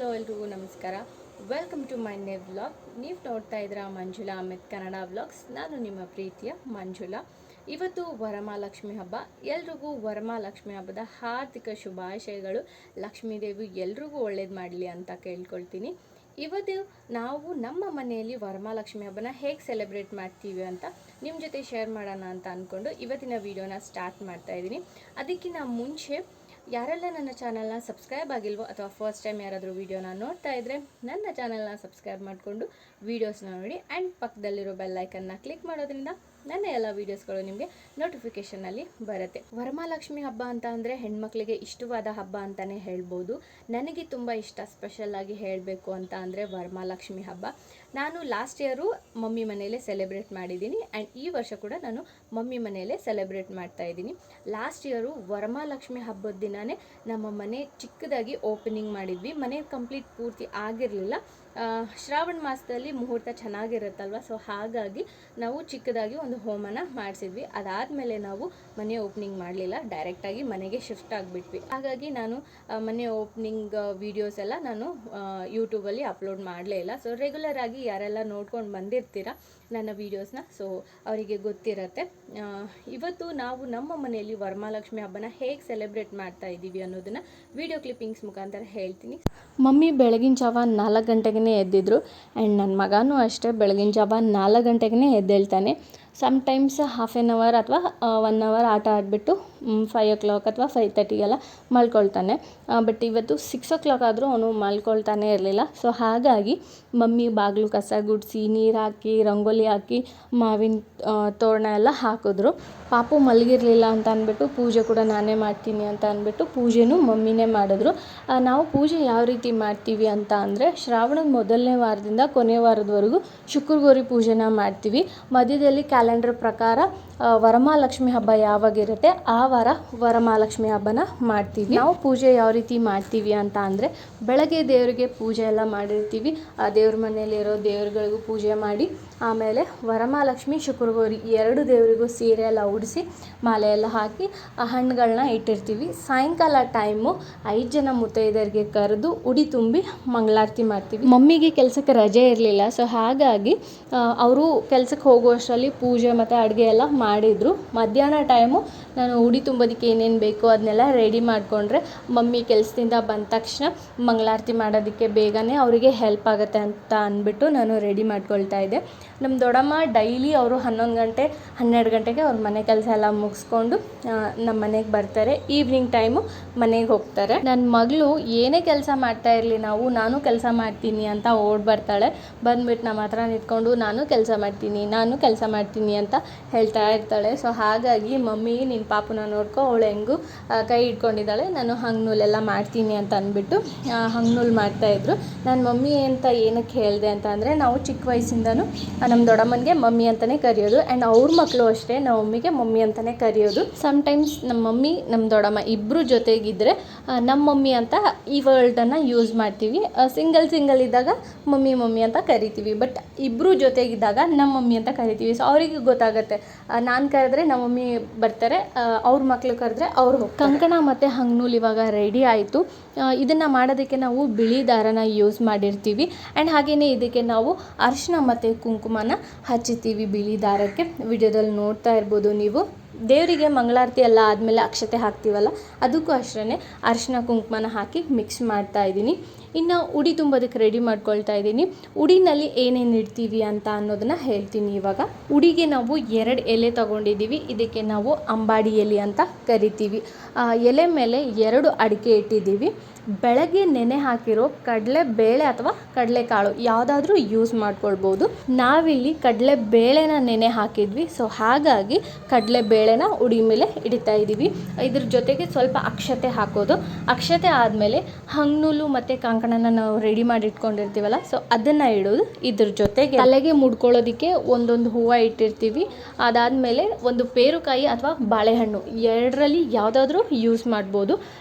Hello ಎಲ್ರಿಗೂ ನಮಸ್ಕಾರ. Welcome to my ನೇ ವ್ಲಾಗ್. ನೀವು ನೋಡ್ತಾ ಇದ್ದೀರಾ ಮಂಜುಳಾ ಅಮಿತ್ ಕನ್ನಡ ವ್ಲಾಗ್ಸ್. ನಾನು ನಿಮ್ಮ ಪ್ರೀತಿಯ ಮಂಜುಳಾ. ಇವತ್ತು ವರಮಹಾಲಕ್ಷ್ಮಿ ಹಬ್ಬ. ಎಲ್ರಿಗೂ ವರಮಹಾಲಕ್ಷ್ಮಿ ಹಬ್ಬದ ಹಾರ್ದಿಕ ಶುಭಾಶಯಗಳು. ಲಕ್ಷ್ಮೀದೇವಿ ಎಲ್ರಿಗೂ ಒಳ್ಳೇದು ಮಾಡಲಿ ಅಂತ ಕೇಳ್ಕೊಳ್ತೀನಿ. ಇವತ್ತು ನಾವು ನಮ್ಮ ಮನೆಯಲ್ಲಿ ವರಮಹಾಲಕ್ಷ್ಮಿ ಹಬ್ಬನ ಹೇಗೆ ಸೆಲೆಬ್ರೇಟ್ ಮಾಡ್ತೀವಿ ಅಂತ ನಿಮ್ಮ ಜೊತೆ ಶೇರ್ ಮಾಡೋಣ ಅಂತ ಅಂದ್ಕೊಂಡು ಇವತ್ತಿನ ವಿಡಿಯೋನ ಸ್ಟಾರ್ಟ್ ಮಾಡ್ತಾ ಇದ್ದೀನಿ. ಅದಕ್ಕಿಂತ ಮುಂಚೆ ಯಾರೆಲ್ಲ ನನ್ನ ಚಾನಲ್ನ ಸಬ್ಸ್ಕ್ರೈಬ್ ಆಗಿಲ್ವೋ ಅಥವಾ ಫಸ್ಟ್ ಟೈಮ್ ಯಾರಾದರೂ ವೀಡಿಯೋನ ನೋಡ್ತಾ ಇದ್ದರೆ ನನ್ನ ಚಾನಲ್ನ ಸಬ್ಸ್ಕ್ರೈಬ್ ಮಾಡಿಕೊಂಡು ವೀಡಿಯೋಸ್ನ ನೋಡಿ ಆ್ಯಂಡ್ ಪಕ್ಕದಲ್ಲಿರೋ ಬೆಲ್ಲೈಕನ್ನ ಕ್ಲಿಕ್ ಮಾಡೋದ್ರಿಂದ ನನ್ನ ಎಲ್ಲ ವೀಡಿಯೋಸ್ಗಳು ನಿಮಗೆ ನೋಟಿಫಿಕೇಷನಲ್ಲಿ ಬರುತ್ತೆ. ವರಮಹಾಲಕ್ಷ್ಮಿ ಹಬ್ಬ ಅಂತ ಅಂದರೆ ಹೆಣ್ಮಕ್ಳಿಗೆ ಇಷ್ಟವಾದ ಹಬ್ಬ ಅಂತಲೇ ಹೇಳ್ಬೋದು. ನನಗೆ ತುಂಬ ಇಷ್ಟ. ಸ್ಪೆಷಲ್ಲಾಗಿ ಹೇಳಬೇಕು ಅಂತ ಅಂದರೆ ವರಮಹಾಲಕ್ಷ್ಮಿ ಹಬ್ಬ ನಾನು ಲಾಸ್ಟ್ ಇಯರು ಮಮ್ಮಿ ಮನೆಯಲ್ಲೇ ಸೆಲೆಬ್ರೇಟ್ ಮಾಡಿದ್ದೀನಿ ಆ್ಯಂಡ್ ಈ ವರ್ಷ ಕೂಡ ನಾನು ಮಮ್ಮಿ ಮನೆಯಲ್ಲೇ ಸೆಲೆಬ್ರೇಟ್ ಮಾಡ್ತಾ ಇದ್ದೀನಿ. ಲಾಸ್ಟ್ ಇಯರು ವರಮಹಾಲಕ್ಷ್ಮಿ ಹಬ್ಬದ ದಿನವೇ ನಮ್ಮ ಮನೆ ಚಿಕ್ಕದಾಗಿ ಓಪನಿಂಗ್ ಮಾಡಿದ್ವಿ. ಮನೆ ಕಂಪ್ಲೀಟ್ ಪೂರ್ತಿ ಆಗಿರಲಿಲ್ಲ. ಶ್ರಾವಣ ಮಾಸದಲ್ಲಿ ಮುಹೂರ್ತ ಚೆನ್ನಾಗಿರುತ್ತಲ್ವ, ಸೊ ಹಾಗಾಗಿ ನಾವು ಚಿಕ್ಕದಾಗಿ ಒಂದು ಹೋಮನ ಮಾಡಿಸಿದ್ವಿ. ಅದಾದಮೇಲೆ ನಾವು ಮನೆ ಓಪನಿಂಗ್ ಮಾಡಲಿಲ್ಲ, ಡೈರೆಕ್ಟಾಗಿ ಮನೆಗೆ ಶಿಫ್ಟ್ ಆಗಿಬಿಟ್ವಿ. ಹಾಗಾಗಿ ನಾನು ಮನೆ ಓಪನಿಂಗ್ ವೀಡಿಯೋಸ್ ಎಲ್ಲ ನಾನು ಯೂಟ್ಯೂಬಲ್ಲಿ ಅಪ್ಲೋಡ್ ಮಾಡಲೇ ಇಲ್ಲ. ಸೊ ರೆಗ್ಯುಲರ್ ಆಗಿ ಯಾರೆಲ್ಲ ನೋಡ್ಕೊಂಡು ಬಂದಿರ್ತೀರ ನನ್ನ ವೀಡಿಯೋಸ್ನ, ಸೊ ಅವರಿಗೆ ಗೊತ್ತಿರತ್ತೆ. ಇವತ್ತು ನಾವು ನಮ್ಮ ಮನೆಯಲ್ಲಿ ವರಮಹಾಲಕ್ಷ್ಮಿ ಹಬ್ಬನ ಹೇಗೆ ಸೆಲೆಬ್ರೇಟ್ ಮಾಡ್ತಾ ಇದ್ದೀವಿ ಅನ್ನೋದನ್ನು ವಿಡಿಯೋ ಕ್ಲಿಪ್ಪಿಂಗ್ಸ್ ಮುಖಾಂತರ ಹೇಳ್ತೀನಿ. ಮಮ್ಮಿ ಬೆಳಗಿನ ಜಾವ 4 ಗಂಟೆಗೆ ಎದ್ದಿದ್ರು ಆ್ಯಂಡ್ ನನ್ನ ಮಗನೂ ಅಷ್ಟೇ ಬೆಳಗಿನ ಜಾವ 4 ಗಂಟೆಗೆ ಎದ್ದೇಳ್ತಾನೆ. ಸಮ್ಟೈಮ್ಸ್ ಹಾಫ್ ಆನ್ ಅವರ್ ಅಥವಾ 1 ಅವರ್ ಆಟ ಆಡಿಬಿಟ್ಟು 5 o'clock ಅಥವಾ 5:30 ಮಲ್ಕೊಳ್ತಾನೆ. ಬಟ್ ಇವತ್ತು 6 o'clock ಆದರೂ ಅವನು ಮಲ್ಕೊಳ್ತಾನೆ ಇರಲಿಲ್ಲ. ಸೊ ಹಾಗಾಗಿ ಮಮ್ಮಿ ಬಾಗಿಲು ಕಸ ಗುಡಿಸಿ, ನೀರು ಹಾಕಿ, ರಂಗೋಲಿ ಹಾಕಿ, ಮಾವಿನ ತೋರಣ ಎಲ್ಲ ಹಾಕಿದ್ರು. ಪಾಪು ಮಲಗಿರಲಿಲ್ಲ ಅಂತ ಅಂದ್ಬಿಟ್ಟು ಪೂಜೆ ಕೂಡ ನಾನೇ ಮಾಡ್ತೀನಿ ಅಂತ ಅಂದ್ಬಿಟ್ಟು ಪೂಜೆನೂ ಮಮ್ಮಿನೇ ಮಾಡಿದ್ರು. ನಾವು ಪೂಜೆ ಯಾವ ರೀತಿ ಮಾಡ್ತೀವಿ ಅಂತ ಅಂದರೆ ಶ್ರಾವಣದ ಮೊದಲನೇ ವಾರದಿಂದ ಕೊನೆ ವಾರದವರೆಗೂ ಶುಕ್ರಗೌರಿ ಪೂಜೆನ ಮಾಡ್ತೀವಿ. ಮಧ್ಯದಲ್ಲಿ ಕ್ಯಾಲೆಂಡರ್ ಪ್ರಕಾರ ವರಮಹಾಲಕ್ಷ್ಮಿ ಹಬ್ಬ ಯಾವಾಗಿರುತ್ತೆ ಆ ವಾರ ವರಮಹಾಲಕ್ಷ್ಮಿ ಹಬ್ಬನ ಮಾಡ್ತೀವಿ. ನಾವು ಪೂಜೆ ಯಾವ ರೀತಿ ಮಾಡ್ತೀವಿ ಅಂತ ಅಂದರೆ ಬೆಳಗ್ಗೆ ದೇವರಿಗೆ ಪೂಜೆ ಎಲ್ಲ ಮಾಡಿರ್ತೀವಿ. ಆ ದೇವ್ರ ಮನೆಯಲ್ಲಿರೋ ದೇವ್ರುಗಳಿಗೂ ಪೂಜೆ ಮಾಡಿ ಆಮೇಲೆ ವರಮಹಾಲಕ್ಷ್ಮಿ ಶುಕ್ರಗೌರಿ 2 ದೇವರಿಗೂ ಸೀರೆ ಎಲ್ಲ ಉಡಿಸಿ ಮಾಲೆ ಎಲ್ಲ ಹಾಕಿ ಹಣ್ಣುಗಳನ್ನ ಇಟ್ಟಿರ್ತೀವಿ. ಸಾಯಂಕಾಲ ಟೈಮು 5 ಜನ ಮುತ್ತೈದರಿಗೆ ಕರೆದು ಉಡಿ ತುಂಬಿ ಮಂಗಳಾರತಿ ಮಾಡ್ತೀವಿ. ಮಮ್ಮಿಗೆ ಕೆಲಸಕ್ಕೆ ರಜೆ ಇರಲಿಲ್ಲ, ಸೊ ಹಾಗಾಗಿ ಅವರು ಕೆಲಸಕ್ಕೆ ಹೋಗುವಷ್ಟರಲ್ಲಿ ಪೂಜೆ ಮತ್ತು ಅಡುಗೆ ಎಲ್ಲ ಮಾಡಿದರು. ಮಧ್ಯಾಹ್ನ ಟೈಮು ನಾನು ಉಡಿ ತುಂಬೋದಕ್ಕೆ ಏನೇನು ಬೇಕೋ ಅದನ್ನೆಲ್ಲ ರೆಡಿ ಮಾಡಿಕೊಂಡ್ರೆ ಮಮ್ಮಿ ಕೆಲಸದಿಂದ ಬಂದ ತಕ್ಷಣ ಮಂಗಳಾರತಿ ಮಾಡೋದಕ್ಕೆ ಬೇಗನೆ ಅವರಿಗೆ ಹೆಲ್ಪ್ ಆಗುತ್ತೆ ಅಂತ ಅಂದ್ಬಿಟ್ಟು ನಾನು ರೆಡಿ ಮಾಡ್ಕೊಳ್ತಾ ಇದ್ದೆ. ನಮ್ಮ ದೊಡ್ಡಮ್ಮ ಡೈಲಿ ಅವರು 11 ಗಂಟೆ 12 ಗಂಟೆಗೆ ಅವ್ರ ಮನೆ ಕೆಲಸ ಎಲ್ಲ ಮುಗಿಸ್ಕೊಂಡು ನಮ್ಮ ಮನೆಗೆ ಬರ್ತಾರೆ. ಈವ್ನಿಂಗ್ ಟೈಮು ಮನೆಗೆ ಹೋಗ್ತಾರೆ. ನನ್ನ ಮಗಳು ಏನೇ ಕೆಲಸ ಮಾಡ್ತಾ ಇರಲಿ ನಾನು ಕೆಲಸ ಮಾಡ್ತೀನಿ ಅಂತ ಓಡಿ ಬರ್ತಾಳೆ. ಬಂದುಬಿಟ್ಟು ನಮ್ಮ ಹತ್ರ ನಿಂತ್ಕೊಂಡು ನಾನು ಕೆಲಸ ಮಾಡ್ತೀನಿ ಅಂತ ಹೇಳ್ತಾ ಇರ್ತಾಳೆ. ಸೊ ಹಾಗಾಗಿ ಮಮ್ಮಿ ನಿನ್ನ ಪಾಪುನ ನೋಡ್ಕೊ, ಅವಳು ಹೆಂಗೂ ಕೈ ಇಟ್ಕೊಂಡಿದ್ದಾಳೆ, ನಾನು ಹಂಗ್ನೂಲೆಲ್ಲ ಮಾಡ್ತೀನಿ ಅಂತ ಅಂದ್ಬಿಟ್ಟು ಹಂಗ್ನೂಲು ಮಾಡ್ತಾಯಿದ್ರು. ನನ್ನ ಮಮ್ಮಿ ಅಂತ ಏನಕ್ಕೆ ಹೇಳಿದೆ ಅಂತ ಅಂದರೆ ನಾವು ಚಿಕ್ಕ ವಯಸ್ಸಿಂದನೂ ನಮ್ಮ ದೊಡ್ಡಮ್ಮನಿಗೆ ಮಮ್ಮಿ ಅಂತಲೇ ಕರೆಯೋದು ಆ್ಯಂಡ್ ಅವ್ರ ಮಕ್ಕಳು ಅಷ್ಟೇ ನಮ್ಮ ಮಮ್ಮಿಗೆ ಮಮ್ಮಿ ಅಂತಲೇ ಕರೆಯೋದು. ಸಮ್ಟೈಮ್ಸ್ ನಮ್ಮ ಮಮ್ಮಿ ನಮ್ಮ ದೊಡ್ಡಮ್ಮ ಇಬ್ಬರು ಜೊತೆಗಿದ್ದರೆ ನಮ್ಮ ಮಮ್ಮಿ ಅಂತ ಈ ವರ್ಡನ್ನು ಯೂಸ್ ಮಾಡ್ತೀವಿ. ಸಿಂಗಲ್ ಇದ್ದಾಗ ಮಮ್ಮಿ ಅಂತ ಕರಿತೀವಿ. ಬಟ್ ಇಬ್ಬರು ಜೊತೆಗಿದ್ದಾಗ ನಮ್ಮ ಮಮ್ಮಿ ಅಂತ ಕರಿತೀವಿ. ಸೊ ಅವರಿಗೆ ಗೊತ್ತಾಗುತ್ತೆ, ನಾನು ಕರೆದ್ರೆ ನಮ್ಮ ಮಮ್ಮಿ ಬರ್ತಾರೆ, ಅವ್ರ ಮಕ್ಕಳು ಕರೆದ್ರೆ ಅವ್ರು ಹೋಗ್ತಾರೆ. ಕಂಕಣ ಮತ್ತು ಹಂಗ್ನೂಲು ಇವಾಗ ರೆಡಿ ಆಯಿತು. ಇದನ್ನು ಮಾಡೋದಕ್ಕೆ ನಾವು ಬಿಳಿ ದಾರನ ಯೂಸ್ ಮಾಡಿರ್ತೀವಿ ಆ್ಯಂಡ್ ಹಾಗೆಯೇ ಇದಕ್ಕೆ ನಾವು ಅರಿಶಿನ ಮತ್ತು ಕುಂಕುಮನ ಹಚ್ಚುತ್ತೀವಿ ಬಿಳಿ ದಾರಕ್ಕೆ. ವಿಡಿಯೋದಲ್ಲಿ ನೋಡ್ತಾ ಇರ್ಬೋದು ನೀವು. ದೇವರಿಗೆ ಮಂಗಳಾರತಿ ಎಲ್ಲ ಆದಮೇಲೆ ಅಕ್ಷತೆ ಹಾಕ್ತೀವಲ್ಲ, ಅದಕ್ಕೂ ಅಷ್ಟೇ ಅರಿಶಿನ ಕುಂಕುಮನ ಹಾಕಿ ಮಿಕ್ಸ್ ಮಾಡ್ತಾ ಇದ್ದೀನಿ. ಇನ್ನು ಉಡಿ ತುಂಬೋದಕ್ಕೆ ರೆಡಿ ಮಾಡ್ಕೊಳ್ತಾ ಇದ್ದೀನಿ. ಉಡಿನಲ್ಲಿ ಏನೇನು ಇಡ್ತೀವಿ ಅಂತ ಅನ್ನೋದನ್ನು ಹೇಳ್ತೀನಿ ಇವಾಗ. ಉಡಿಗೆ ನಾವು 2 ಎಲೆ ತೊಗೊಂಡಿದ್ದೀವಿ. ಇದಕ್ಕೆ ನಾವು ಅಂಬಾಡಿ ಎಲೆ ಅಂತ ಕರಿತೀವಿ. ಎಲೆ ಮೇಲೆ 2 ಅಡಿಕೆ ಇಟ್ಟಿದ್ದೀವಿ. ಬೆಳಗ್ಗೆ ನೆನೆ ಹಾಕಿರೋ ಕಡಲೆಬೇಳೆ ಅಥವಾ ಕಡಲೆಕಾಳು ಯಾವುದಾದ್ರೂ ಯೂಸ್ ಮಾಡ್ಕೊಳ್ಬೋದು. ನಾವಿಲ್ಲಿ ಕಡಲೆಬೇಳೆನ ನೆನೆ ಹಾಕಿದ್ವಿ, ಸೊ ಹಾಗಾಗಿ ಕಡಲೆಬೇಳೆನ ಉಡಿ ಮೇಲೆ ಇಡ್ತಾ ಇದ್ದೀವಿ. ಇದ್ರ ಜೊತೆಗೆ ಸ್ವಲ್ಪ ಅಕ್ಷತೆ ಹಾಕೋದು. ಅಕ್ಷತೆ ಆದಮೇಲೆ ಹಂಗ್ನೂಲು ಮತ್ತು ಕಂಕಣನ ನಾವು ರೆಡಿ ಮಾಡಿ ಇಟ್ಕೊಂಡಿರ್ತೀವಲ್ಲ, ಸೊ ಅದನ್ನು ಇಡೋದು. ಇದ್ರ ಜೊತೆಗೆ ತಲೆಗೆ ಮುಡ್ಕೊಳ್ಳೋದಕ್ಕೆ ಒಂದೊಂದು ಹೂವು ಇಟ್ಟಿರ್ತೀವಿ. ಅದಾದಮೇಲೆ ಒಂದು ಪೇರುಕಾಯಿ ಅಥವಾ ಬಾಳೆಹಣ್ಣು 2ರಲ್ಲಿ ಯಾವುದಾದ್ರೂ ಯೂಸ್ ಮಾಡ್ಬೋದು.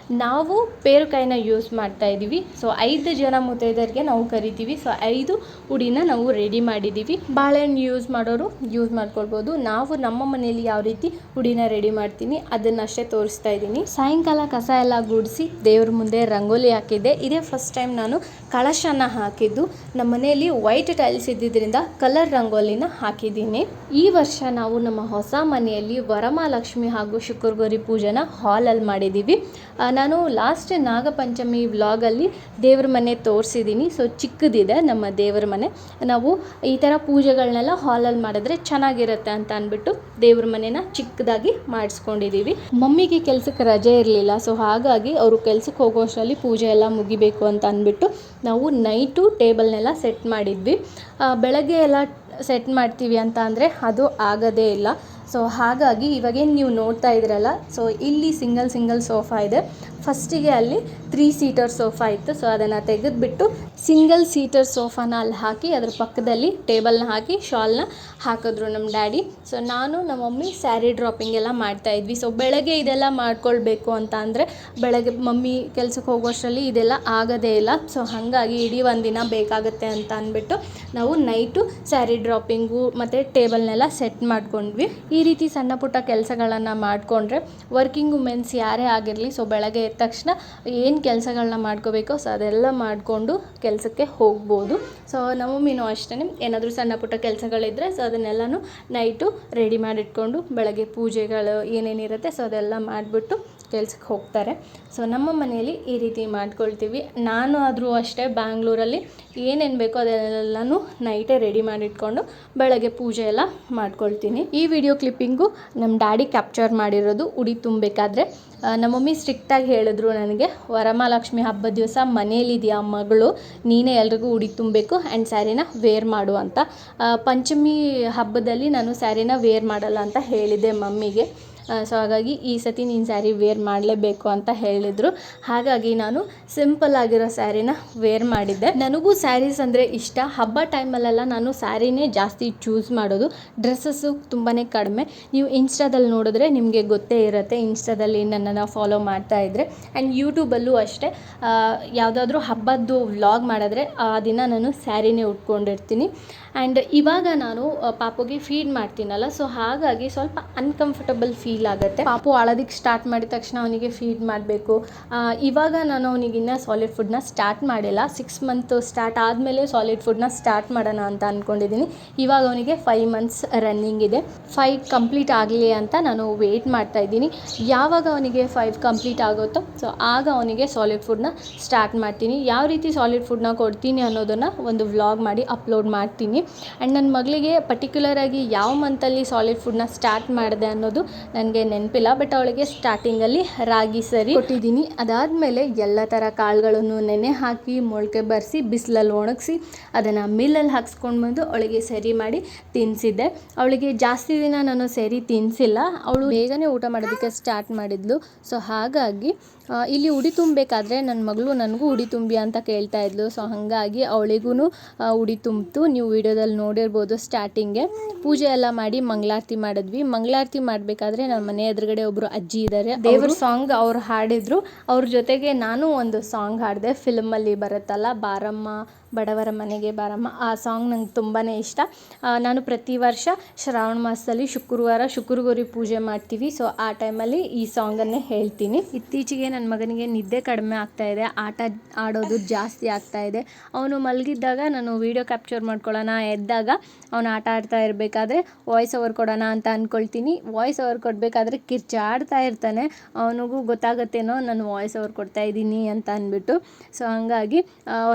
ನಾವು ಪೇರುಕಾಯಿನ ಯೂಸ್ ಮಾಡ್ತಾ ಇದ್ದೀವಿ. ಸೊ 5 ಜನ ಮುತ್ತೈದರಿಗೆ ನಾವು ಕರಿತೀವಿ. ಸೊ 5 ಉಡಿನ ನಾವು ರೆಡಿ ಮಾಡಿದ್ದೀವಿ. ಬಾಳೆಹಣ್ಣು ಯೂಸ್ ಮಾಡೋರು ಯೂಸ್ ಮಾಡ್ಕೊಳ್ಬೋದು. ನಾವು ನಮ್ಮ ಮನೆಯಲ್ಲಿ ಯಾವ ರೀತಿ ಉಡಿನ ರೆಡಿ ಮಾಡ್ತೀನಿ ಅದನ್ನಷ್ಟೇ ತೋರಿಸ್ತಾ ಇದ್ದೀನಿ. ಸಾಯಂಕಾಲ ಕಸ ಎಲ್ಲ ಗುಡಿಸಿ ದೇವ್ರ ಮುಂದೆ ರಂಗೋಲಿ ಹಾಕಿದ್ದೆ. ಇದೇ ಫಸ್ಟ್ ಟೈಮ್ ನಾನು ಕಳಶನ ಹಾಕಿದ್ದು. ನಮ್ಮ ಮನೆಯಲ್ಲಿ ವೈಟ್ ಟೈಲ್ಸ್ ಇದ್ದಿದ್ದರಿಂದ ಕಲರ್ ರಂಗೋಲಿನ ಹಾಕಿದ್ದೀನಿ. ಈ ವರ್ಷ ನಾವು ನಮ್ಮ ಹೊಸ ಮನೆಯಲ್ಲಿ ವರಮಹಾಲಕ್ಷ್ಮಿ ಹಾಗೂ ಶುಕ್ರಗೌರಿ ಪೂಜೆನ ಹಾಲಲ್ಲಿ ಮಾಡಿದ್ದೀವಿ. ನಾನು ಲಾಸ್ಟ್ ನಾಗಪಂಚಮಿ ವ್ಲಾಗಲ್ಲಿ ದೇವ್ರ ಮನೆ ತೋರಿಸಿದ್ದೀನಿ. ಸೊ ಚಿಕ್ಕದಿದೆ ನಮ್ಮ ದೇವ್ರ ಮನೆ. ನಾವು ಈ ಥರ ಪೂಜೆಗಳನ್ನೆಲ್ಲ ಹಾಲಲ್ಲಿ ಮಾಡಿದ್ರೆ ಚೆನ್ನಾಗಿರುತ್ತೆ ಅಂತ ಅಂದ್ಬಿಟ್ಟು ದೇವ್ರ ಮನೆನ ಚಿಕ್ಕದಾಗಿ ಮಾಡಿಸ್ಕೊಂಡಿದ್ದೀವಿ. ಮಮ್ಮಿಗೆ ಕೆಲಸಕ್ಕೆ ರಜೆ ಇರಲಿಲ್ಲ. ಸೊ ಹಾಗಾಗಿ ಅವರು ಕೆಲಸಕ್ಕೆ ಹೋಗೋಷ್ಟರಲ್ಲಿ ಪೂಜೆ ಎಲ್ಲ ಮುಗಿಬೇಕು ಅಂತ ಅಂದ್ಬಿಟ್ಟು ನಾವು ನೈಟು ಟೇಬಲ್ನೆಲ್ಲ ಸೆಟ್ ಮಾಡಿದ್ವಿ. ಬೆಳಗ್ಗೆ ಎಲ್ಲ ಸೆಟ್ ಮಾಡ್ತೀವಿ ಅಂತ ಅಂದರೆ ಅದು ಆಗೋದೇ ಇಲ್ಲ. ಸೊ ಹಾಗಾಗಿ ಇವಾಗೇನು ನೀವು ನೋಡ್ತಾ ಇದ್ದೀರಲ್ಲ, ಸೊ ಇಲ್ಲಿ ಸಿಂಗಲ್ ಸೋಫಾ ಇದೆ. ಫಸ್ಟಿಗೆ ಅಲ್ಲಿ 3 ಸೀಟರ್ ಸೋಫಾ ಇತ್ತು. ಸೊ ಅದನ್ನು ತೆಗೆದುಬಿಟ್ಟು ಸಿಂಗಲ್ ಸೀಟರ್ ಸೋಫಾನ ಅಲ್ಲಿ ಹಾಕಿ ಅದ್ರ ಪಕ್ಕದಲ್ಲಿ ಟೇಬಲ್ನ ಹಾಕಿ ಶಾಲ್ನ ಹಾಕಿದ್ರು ನಮ್ಮ ಡ್ಯಾಡಿ. ಸೊ ನಾನು ನಮ್ಮ ಮಮ್ಮಿ ಸ್ಯಾರಿ ಡ್ರಾಪಿಂಗ್ ಎಲ್ಲ ಮಾಡ್ತಾಯಿದ್ವಿ. ಸೊ ಬೆಳಗ್ಗೆ ಇದೆಲ್ಲ ಮಾಡ್ಕೊಳ್ಬೇಕು ಅಂತ ಅಂದರೆ ಬೆಳಗ್ಗೆ ಮಮ್ಮಿ ಕೆಲಸಕ್ಕೆ ಹೋಗೋಷ್ಟರಲ್ಲಿ ಇದೆಲ್ಲ ಆಗೋದೇ ಇಲ್ಲ. ಸೊ ಹಾಗಾಗಿ ಇಡೀ ಒಂದಿನ ಬೇಕಾಗುತ್ತೆ ಅಂತ ಅಂದ್ಬಿಟ್ಟು ನಾವು ನೈಟು ಸ್ಯಾರಿ ಡ್ರಾಪಿಂಗು ಮತ್ತು ಟೇಬಲ್ನೆಲ್ಲ ಸೆಟ್ ಮಾಡ್ಕೊಂಡ್ವಿ. ಈ ರೀತಿ ಸಣ್ಣ ಪುಟ್ಟ ಕೆಲಸಗಳನ್ನು ಮಾಡಿಕೊಂಡ್ರೆ ವರ್ಕಿಂಗ್ ವುಮೆನ್ಸ್ ಯಾರೇ ಆಗಿರಲಿ, ಸೊ ಬೆಳಗ್ಗೆ ಎದ್ದ ತಕ್ಷಣ ಏನು ಕೆಲಸಗಳನ್ನ ಮಾಡ್ಕೋಬೇಕೋ ಸೊ ಅದೆಲ್ಲ ಮಾಡಿಕೊಂಡು ಕೆಲಸಕ್ಕೆ ಹೋಗ್ಬೋದು. ಸೊ ನಮ್ಮ ಮಮ್ಮಿನೂ ಅಷ್ಟೇ ಏನಾದರೂ ಸಣ್ಣ ಪುಟ್ಟ ಕೆಲಸಗಳಿದ್ದರೆ ಸೊ ಅದನ್ನೆಲ್ಲನೂ ನೈಟು ರೆಡಿ ಮಾಡಿಟ್ಕೊಂಡು ಬೆಳಗ್ಗೆ ಪೂಜೆಗಳು ಏನೇನಿರುತ್ತೆ ಸೊ ಅದೆಲ್ಲ ಮಾಡಿಬಿಟ್ಟು ಕೆಲ್ಸಕ್ಕೆ ಹೋಗ್ತಾರೆ. ಸೊ ನಮ್ಮ ಮನೆಯಲ್ಲಿ ಈ ರೀತಿ ಮಾಡ್ಕೊಳ್ತೀವಿ. ನಾನು ಆದರೂ ಅಷ್ಟೇ ಬ್ಯಾಂಗ್ಳೂರಲ್ಲಿ ಏನೇನು ಬೇಕೋ ಅದೆಲ್ಲನೂ ನೈಟೇ ರೆಡಿ ಮಾಡಿಟ್ಕೊಂಡು ಬೆಳಗ್ಗೆ ಪೂಜೆ ಎಲ್ಲ ಮಾಡ್ಕೊಳ್ತೀನಿ. ಈ ವಿಡಿಯೋ ಕ್ಲಿಪ್ಪಿಂಗು ನಮ್ಮ ಡ್ಯಾಡಿ ಕ್ಯಾಪ್ಚರ್ ಮಾಡಿರೋದು ಉಡಿ ತುಂಬಬೇಕಾದ್ರೆ. ನಮ್ಮ ಮಮ್ಮಿ ಸ್ಟ್ರಿಕ್ಟಾಗಿ ಹೇಳಿದ್ರು ನನಗೆ, ವರಮಹಾಲಕ್ಷ್ಮಿ ಹಬ್ಬದ ದಿವಸ ಮನೇಲಿದೆಯಾ ಮಗಳು, ನೀನೇ ಎಲ್ರಿಗೂ ಉಡಿ ತುಂಬಬೇಕು ಆ್ಯಂಡ್ ಸ್ಯಾರಿನ ವೇರ್ ಮಾಡು ಅಂತ. ಪಂಚಮಿ ಹಬ್ಬದಲ್ಲಿ ನಾನು ಸ್ಯಾರಿನ ವೇರ್ ಮಾಡಲ್ಲ ಅಂತ ಹೇಳಿದ್ದೆ ಮಮ್ಮಿಗೆ. ಸೊ ಹಾಗಾಗಿ ಈ ಸತಿ ನೀನು ಸ್ಯಾರಿ ವೇರ್ ಮಾಡಲೇಬೇಕು ಅಂತ ಹೇಳಿದರು. ಹಾಗಾಗಿ ನಾನು ಸಿಂಪಲ್ ಆಗಿರೋ ಸ್ಯಾರಿನ ವೇರ್ ಮಾಡಿದ್ದೆ. ನನಗೂ ಸ್ಯಾರೀಸ್ ಅಂದರೆ ಇಷ್ಟ. ಹಬ್ಬ ಟೈಮಲ್ಲೆಲ್ಲ ನಾನು ಸ್ಯಾರಿನೇ ಜಾಸ್ತಿ ಚೂಸ್ ಮಾಡೋದು. ಡ್ರೆಸ್ಸಸ್ಸು ತುಂಬಾ ಕಡಿಮೆ. ನೀವು ಇನ್ಸ್ಟಾದಲ್ಲಿ ನೋಡಿದ್ರೆ ನಿಮಗೆ ಗೊತ್ತೇ ಇರುತ್ತೆ. ಇನ್ಸ್ಟಾದಲ್ಲಿ ನನ್ನನ್ನು ಫಾಲೋ ಮಾಡ್ತಾ ಇದ್ದರೆ ಆ್ಯಂಡ್ ಯೂಟ್ಯೂಬಲ್ಲೂ ಅಷ್ಟೇ ಯಾವುದಾದ್ರೂ ಹಬ್ಬದ್ದು ವ್ಲಾಗ್ ಮಾಡಿದ್ರೆ ಆ ದಿನ ನಾನು ಸ್ಯಾರಿನೇ ಉಟ್ಕೊಂಡಿರ್ತೀನಿ. ಆ್ಯಂಡ್ ಇವಾಗ ನಾನು ಪಾಪುಗೆ ಫೀಡ್ ಮಾಡ್ತೀನಲ್ಲ, ಸೊ ಹಾಗಾಗಿ ಸ್ವಲ್ಪ ಅನ್ಕಂಫರ್ಟಬಲ್ ಫೀಲ್ ಆಗುತ್ತೆ. ಪಾಪು ಅಳೋದಕ್ಕೆ ಸ್ಟಾರ್ಟ್ ಮಾಡಿದ ತಕ್ಷಣ ಅವನಿಗೆ ಫೀಡ್ ಮಾಡಬೇಕು. ಇವಾಗ ನಾನು ಅವನಿಗಿನ್ನ ಸಾಲಿಡ್ ಫುಡ್ನ ಸ್ಟಾರ್ಟ್ ಮಾಡಿಲ್ಲ. 6 ಮಂತ್ ಸ್ಟಾರ್ಟ್ ಆದಮೇಲೆ ಸಾಲಿಡ್ ಫುಡ್ನ ಸ್ಟಾರ್ಟ್ ಮಾಡೋಣ ಅಂತ ಅಂದ್ಕೊಂಡಿದ್ದೀನಿ. ಇವಾಗ ಅವನಿಗೆ 5 ಮಂತ್ಸ್ ರನ್ನಿಂಗ್ ಇದೆ. 5 ಕಂಪ್ಲೀಟ್ ಆಗಲಿ ಅಂತ ನಾನು ವೆಯ್ಟ್ ಮಾಡ್ತಾಯಿದ್ದೀನಿ. ಯಾವಾಗ ಅವನಿಗೆ 5 ಕಂಪ್ಲೀಟ್ ಆಗುತ್ತೋ ಸೊ ಆಗ ಅವನಿಗೆ ಸಾಲಿಡ್ ಫುಡ್ನ ಸ್ಟಾರ್ಟ್ ಮಾಡ್ತೀನಿ. ಯಾವ ರೀತಿ ಸಾಲಿಡ್ ಫುಡ್ನ ಕೊಡ್ತೀನಿ ಅನ್ನೋದನ್ನು ಒಂದು ವ್ಲಾಗ್ ಮಾಡಿ ಅಪ್ಲೋಡ್ ಮಾಡ್ತೀನಿ. ಆ್ಯಂಡ್ ನನ್ನ ಮಗಳಿಗೆ ಪರ್ಟಿಕ್ಯುಲರಾಗಿ ಯಾವ ಮಂತಲ್ಲಿ ಸಾಲಿಡ್ ಫುಡ್ನ ಸ್ಟಾರ್ಟ್ ಮಾಡಿದೆ ಅನ್ನೋದು ನನಗೆ ನೆನಪಿಲ್ಲ. ಬಟ್ ಅವಳಿಗೆ ಸ್ಟಾರ್ಟಿಂಗಲ್ಲಿ ರಾಗಿ ಸರಿ ಕೊಟ್ಟಿದ್ದೀನಿ. ಅದಾದಮೇಲೆ ಎಲ್ಲ ಥರ ಕಾಳುಗಳನ್ನು ನೆನೆ ಹಾಕಿ ಮೊಳಕೆ ಬರೆಸಿ ಬಿಸಿಲಲ್ಲಿ ಒಣಗಿಸಿ ಅದನ್ನು ಮಿಲ್ಲಲ್ಲಿ ಹಾಕ್ಸ್ಕೊಂಡು ಬಂದು ಅವಳಿಗೆ ಸರಿ ಮಾಡಿ ತಿನ್ನಿಸಿದ್ದೆ. ಅವಳಿಗೆ ಜಾಸ್ತಿ ದಿನ ನಾನು ಸರಿ ತಿನ್ನಿಸಿಲ್ಲ. ಅವಳು ಬೇಗನೆ ಊಟ ಮಾಡೋದಕ್ಕೆ ಸ್ಟಾರ್ಟ್ ಮಾಡಿದ್ಲು. ಸೊ ಹಾಗಾಗಿ ಇಲ್ಲಿ ಉಡಿ ತುಂಬಬೇಕಾದ್ರೆ ನನ್ನ ಮಗಳು ನನಗೂ ಉಡಿ ತುಂಬಿ ಅಂತ ಕೇಳ್ತಾ ಇದ್ಲು. ಸೊ ಹಾಗಾಗಿ ಅವಳಿಗೂ ಉಡಿ ತುಂಬಿತು. ನೀವು ವಿಡಿಯೋದಲ್ಲಿ ನೋಡಿರ್ಬೋದು. ಸ್ಟಾರ್ಟಿಂಗ್ಗೆ ಪೂಜೆ ಎಲ್ಲ ಮಾಡಿ ಮಂಗಳಾರತಿ ಮಾಡಿದ್ವಿ. ಮಂಗಳಾರತಿ ಮಾಡಬೇಕಾದ್ರೆ ನಮ್ಮ ಮನೆ ಎದುರುಗಡೆ ಒಬ್ಬರು ಅಜ್ಜಿ ಇದ್ದಾರೆ. ದೇವ್ರ ಸಾಂಗ್ ಅವ್ರು ಹಾಡಿದ್ರು. ಅವ್ರ ಜೊತೆಗೆ ನಾನು ಒಂದು ಸಾಂಗ್ ಹಾಡಿದೆ. ಫಿಲ್ಮಲ್ಲಿ ಬರುತ್ತಲ್ಲ, ಬಾರಮ್ಮ ಬಡವರ ಮನೆಗೆ ಬಾರಮ್ಮ, ಆ ಸಾಂಗ್ ನಂಗೆ ತುಂಬಾ ಇಷ್ಟ. ನಾನು ಪ್ರತಿ ವರ್ಷ ಶ್ರಾವಣ ಮಾಸದಲ್ಲಿ ಶುಕ್ರವಾರ ಶುಕ್ರಗೌರಿ ಪೂಜೆ ಮಾಡ್ತೀವಿ. ಸೊ ಆ ಟೈಮಲ್ಲಿ ಈ ಸಾಂಗನ್ನೇ ಹೇಳ್ತೀನಿ. ಇತ್ತೀಚೆಗೆ ನನ್ನ ಮಗನಿಗೆ ನಿದ್ದೆ ಕಡಿಮೆ ಆಗ್ತಾಯಿದೆ, ಆಟ ಆಡೋದು ಜಾಸ್ತಿ ಆಗ್ತಾಯಿದೆ. ಅವನು ಮಲಗಿದ್ದಾಗ ನಾನು ವೀಡಿಯೋ ಕ್ಯಾಪ್ಚರ್ ಮಾಡ್ಕೊಳ್ಳೋಣ, ಎದ್ದಾಗ ಅವನು ಆಟ ಆಡ್ತಾ ಇರಬೇಕಾದ್ರೆ ವಾಯ್ಸ್ ಓವರ್ ಕೊಡೋಣ ಅಂತ ಅಂದ್ಕೊಳ್ತೀನಿ. ವಾಯ್ಸ್ ಓವರ್ ಕೊಡಬೇಕಾದ್ರೆ ಕಿರ್ಚಾಡ್ತಾ ಇರ್ತಾನೆ. ಅವನಿಗೂ ಗೊತ್ತಾಗುತ್ತೇನೋ ನಾನು ವಾಯ್ಸ್ ಓವರ್ ಕೊಡ್ತಾ ಇದ್ದೀನಿ ಅಂತ ಅಂದ್ಬಿಟ್ಟು. ಸೊ ಹಾಗಾಗಿ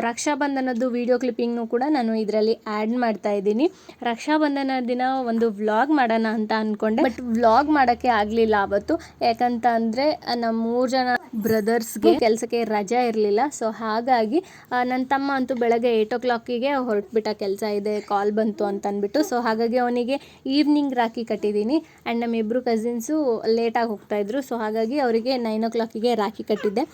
ರಕ್ಷಾಬಂಧನದ್ದು ವಿಡಿಯೋ ಕ್ಲಿಪ್ಪಿಂಗ್ನು ಕೂಡ ನಾನು ಇದರಲ್ಲಿ ಆ್ಯಡ್ ಮಾಡ್ತಾ ಇದ್ದೀನಿ. ರಕ್ಷಾಬಂಧನ ದಿನ ಒಂದು ವ್ಲಾಗ್ ಮಾಡೋಣ ಅಂತ ಅಂದ್ಕೊಂಡೆ. ಬಟ್ ವ್ಲಾಗ್ ಮಾಡೋಕ್ಕೆ ಆಗಲಿಲ್ಲ ಅವತ್ತು. ಯಾಕಂತ ಅಂದರೆ ನಮ್ಮ 3 ಜನ ಬ್ರದರ್ಸ್ಗೆ ಕೆಲಸಕ್ಕೆ ರಜೆ ಇರಲಿಲ್ಲ. ಸೊ ಹಾಗಾಗಿ ನನ್ನ ತಮ್ಮ ಅಂತೂ ಬೆಳಗ್ಗೆ 8 o'clock ಹೊರಟ್ಬಿಟ್ಟ, ಕೆಲಸ ಇದೆ, ಕಾಲ್ ಬಂತು ಅಂತ ಅಂದ್ಬಿಟ್ಟು. ಸೊ ಹಾಗಾಗಿ ಅವನಿಗೆ ಈವ್ನಿಂಗ್ ರಾಖಿ ಕಟ್ಟಿದ್ದೀನಿ. ಆ್ಯಂಡ್ ನಮ್ಮಿಬ್ಬರು ಕಸಿನ್ಸು ಲೇಟಾಗಿ ಹೋಗ್ತಾಯಿದ್ರು. ಸೊ ಹಾಗಾಗಿ ಅವರಿಗೆ 9 o'clock ರಾಖಿ ಕಟ್ಟಿದ್ದೆ.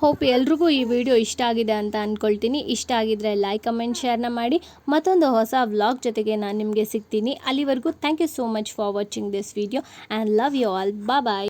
ಹೋಪ್ ಎಲ್ರಿಗೂ ಈ ವಿಡಿಯೋ ಇಷ್ಟ ಆಗಿದೆ ಅಂತ ಅಂದ್ಕೊಳ್ತೀನಿ. ಇಷ್ಟ ಆಗಿದ್ರೆ ಲೈಕ್, ಕಮೆಂಟ್, ಶೇರ್ನ ಮಾಡಿ. ಮತ್ತೊಂದು ಹೊಸ ವ್ಲಾಗ್ ಜೊತೆಗೆ ನಾನು ನಿಮಗೆ ಸಿಗ್ತೀನಿ. ಅಲ್ಲಿವರೆಗೂ thank you so much for watching this video and love you all. Bye.